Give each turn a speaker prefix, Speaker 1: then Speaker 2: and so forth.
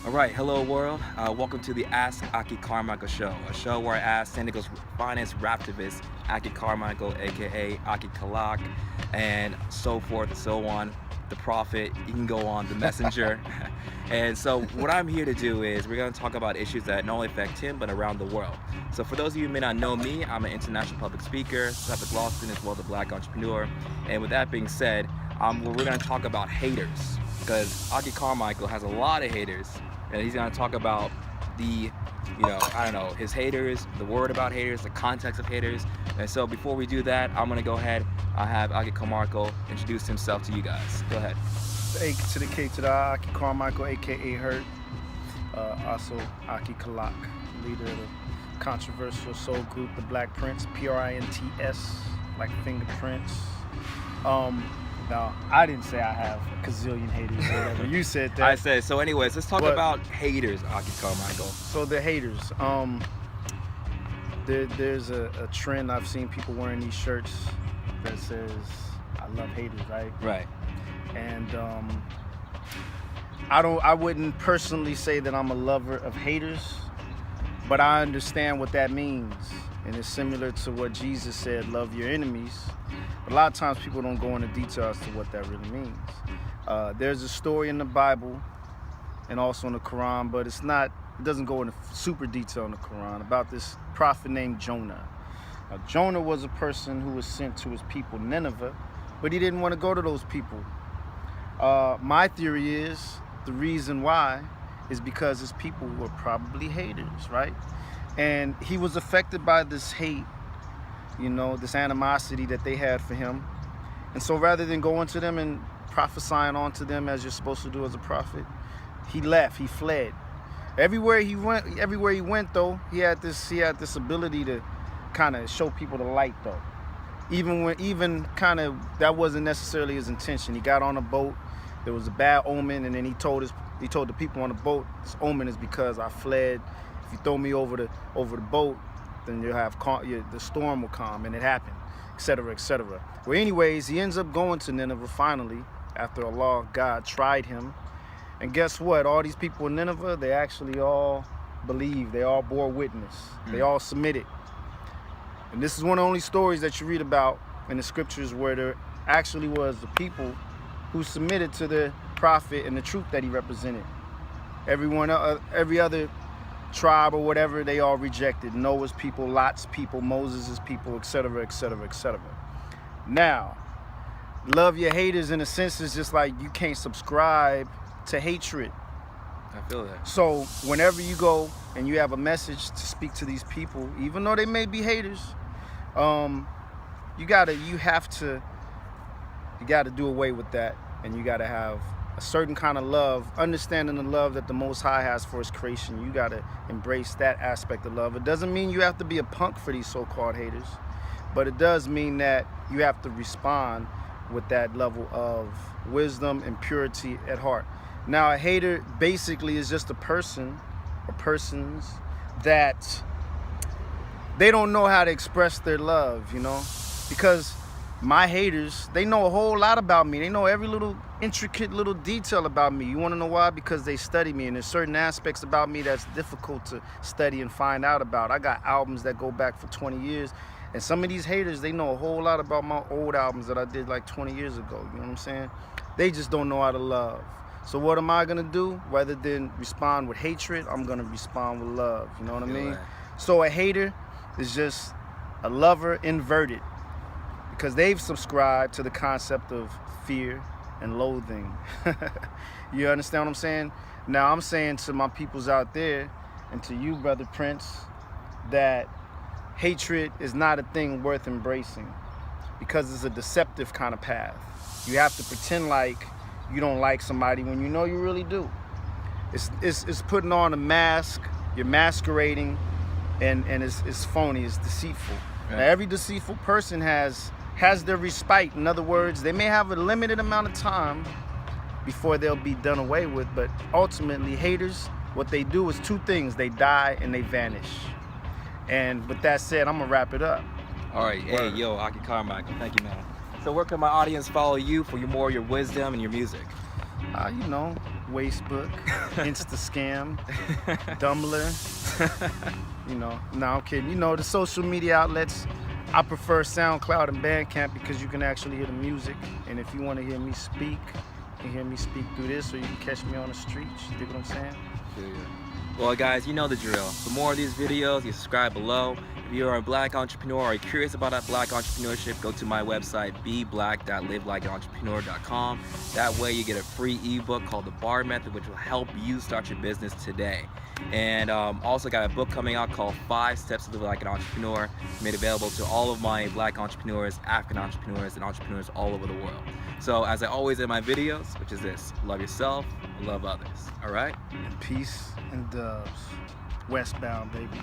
Speaker 1: All right, hello world. Welcome to the Ask Aki Kharmicel Show, a show where I ask San Diego's finest Raptivist, Aki Kharmicel, aka Aki Kalak, and so forth and so on. The Prophet, you can go on, the Messenger. And so what I'm here to do is we're going to talk about issues that not only affect him, but around the world. So for those of you who may not know me, I'm an international public speaker, public law student, as well as a black entrepreneur. And with that being said, we're going to talk about haters, because Aki Kharmicel has a lot of haters. And he's going to talk about his haters, the word about haters, the context of haters. And so before we do that, I'm going to go ahead, I have Aki Kharmicel introduce himself to you guys. Go ahead.
Speaker 2: A to the K to the I, Aki Kharmicel, aka Hurt. Also Aki Kalak, leader of the controversial soul group, the Black Prince, Prints, like fingerprints. Now, I didn't say I have a gazillion haters or whatever. You said that.
Speaker 1: I said. So anyways, let's talk about haters, Aki Kharmicel.
Speaker 2: So the haters. There's a trend. I've seen people wearing these shirts that says, I love haters, right?
Speaker 1: Right.
Speaker 2: And I wouldn't personally say that I'm a lover of haters, but I understand what that means. And it's similar to what Jesus said, love your enemies. But a lot of times people don't go into detail as to what that really means. There's a story in the Bible and also in the Quran, but it doesn't go into super detail in the Quran, about this prophet named Jonah. Now, Jonah was a person who was sent to his people, Nineveh, but he didn't want to go to those people. My theory is the reason why is because his people were probably haters, right? And he was affected by this hate, this animosity that they had for him. And so rather than going to them and prophesying onto them as you're supposed to do as a prophet, he left, he fled. Everywhere he went though, he had this ability to kind of show people the light though. Even kind of that wasn't necessarily his intention. He got on a boat, there was a bad omen, and then he told the people on the boat, this omen is because I fled. If you throw me over the boat, then you'll have the storm will calm, and it happened, etc., etc. Well, anyways, he ends up going to Nineveh finally after Allah, God, tried him. And guess what? All these people in Nineveh, they actually all believed. They all bore witness. They all submitted. And this is one of the only stories that you read about in the scriptures where there actually was the people who submitted to the prophet and the truth that he represented. Every other tribe or whatever, they all rejected. Noah's people, Lot's people, Moses' people, etc., etc., etc. Now, love your haters in a sense is just like you can't subscribe to hatred.
Speaker 1: I feel that.
Speaker 2: So whenever you go and you have a message to speak to these people, even though they may be haters, you gotta do away with that, and you gotta have a certain kind of love, understanding the love that the Most High has for his creation. You gotta embrace that aspect of love. It doesn't mean you have to be a punk for these so-called haters, but it does mean that you have to respond with that level of wisdom and purity at heart. Now, a hater basically is just a person or persons that they don't know how to express their love, because my haters, they know a whole lot about me. They know every little intricate little detail about me. You want to know why? Because they study me, and there's certain aspects about me that's difficult to study and find out about. I got albums that go back for 20 years, and some of these haters, they know a whole lot about my old albums that I did like 20 years ago. You know what I'm saying? They just don't know how to love. So what am I gonna do? Rather than respond with hatred, I'm gonna respond with love. You know what I mean?
Speaker 1: Right.
Speaker 2: So a hater is just a lover inverted, because they've subscribed to the concept of fear and loathing. You understand what I'm saying? Now I'm saying to my peoples out there, and to you, Brother Prince, that hatred is not a thing worth embracing, because it's a deceptive kind of path. You have to pretend like you don't like somebody when you know you really do. It's putting on a mask. You're masquerading, and it's phony. It's deceitful. Right. Now, every deceitful person has their respite. In other words, they may have a limited amount of time before they'll be done away with, but ultimately, haters, what they do is two things: they die and they vanish. And with that said, I'm gonna wrap it up.
Speaker 1: All right, hey, yo, Aki Kharmicel, thank you, man. So where can my audience follow you for your wisdom and your music?
Speaker 2: Wastebook, Insta Scam, Dumbler. You know, no, I'm kidding. You know, the social media outlets, I prefer SoundCloud and BandCamp because you can actually hear the music. And if you want to hear me speak, you can hear me speak through this, or you can catch me on the streets. You dig what I'm saying?
Speaker 1: Yeah. Well, guys, you know the drill. For more of these videos, you subscribe below. If you are a black entrepreneur or are curious about that black entrepreneurship, go to my website, beblack.livelikeantrepreneur.com. That way you get a free ebook called The Bar Method, which will help you start your business today. And also got a book coming out called 5 Steps to Live Like an Entrepreneur, made available to all of my black entrepreneurs, African entrepreneurs, and entrepreneurs all over the world. So as I always in my videos, which is this, love yourself, love others, all right?
Speaker 2: And peace and doves. Westbound, baby.